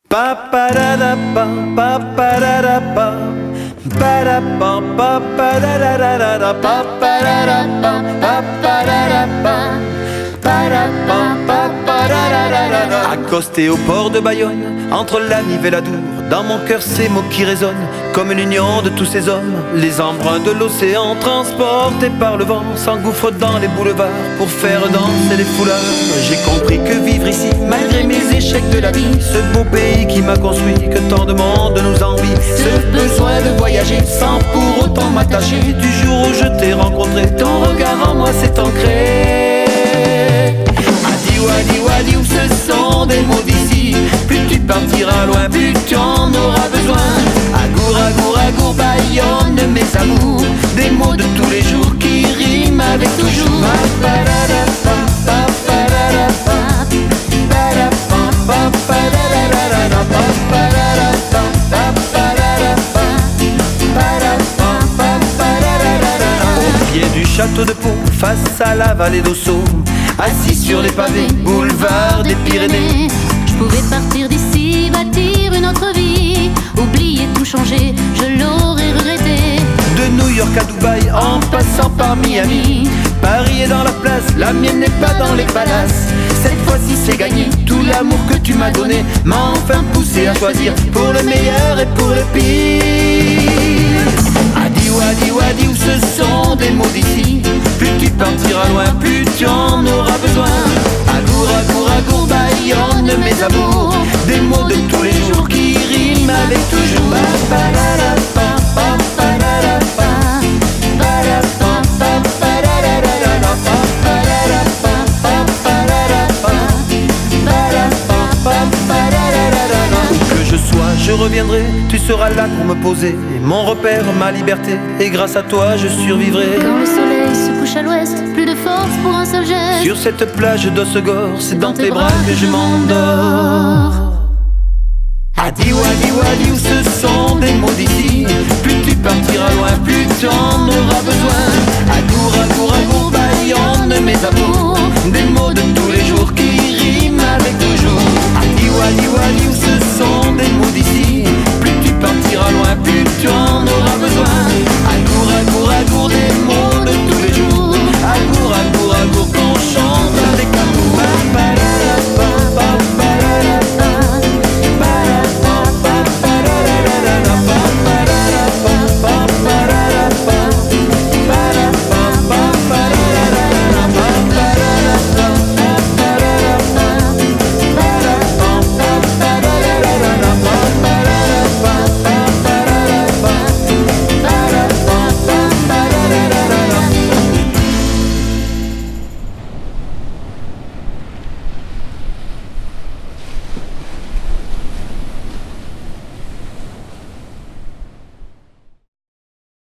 Pa pa da da pa pa pa da da pa pa da pa pa pa da da da da da pa pa da da pa pa pa da da pa pa da pa pa pa da da da da da. Accosté au port de Bayonne, entre la Nive et la Dour, dans mon cœur ces mots qui résonnent comme l'union de tous ces hommes. Les embruns de l'océan transportés par le vent s'engouffrent dans les boulevards pour faire danser les foulards. J'ai compris que vivre ici, malgré mes échecs de la vie, ce beau pays qui m'a construit, que tant de monde nous envie, ce besoin de voyager sans pour autant m'attacher. Du jour où je t'ai rencontré, ton regard en moi s'est ancré. Adiou, adiou, adiou, ce sont des mots d'ici. Plus tu partiras loin, plus tu en auras besoin. Agour, agour, agour, Bayonne, mes amours. Des mots de tous les jours qui riment avec toujours. Au pied du château de Pau, face à la vallée d'Ossau, assis sur les pavés, boulevard des Pyrénées. Je pouvais partir d'ici, bâtir une autre vie, oublier tout, changer, je l'aurais regretté. De New York à Dubaï, en passant par Miami, Paris est dans la place, la mienne n'est pas dans les palaces. Cette fois-ci c'est gagné, tout l'amour que tu m'as donné m'a enfin poussé à choisir pour le meilleur et pour le pire. Adiou, adiou, adiou, ce sont des mots d'ici. Plus tu partiras loin, plus tu en auras besoin. Agour, agour, agour, Bayonne, mes amours. Des mots de tous les jours qui riment avec toujours. Que je sois, je reviendrai, tu seras là pour me poser mon repère, ma liberté, et grâce à toi je survivrai. Quand le soleil se couche à l'ouest, plus de force pour un seul geste. Sur cette plage d'Ossegor, c'est dans tes bras que je m'endors. Adiou, adiou, adiou, ce sont des mots d'ici. Plus tu partiras loin, plus tu en auras besoin. Agour, agour, agour, Bayonne, mes amours.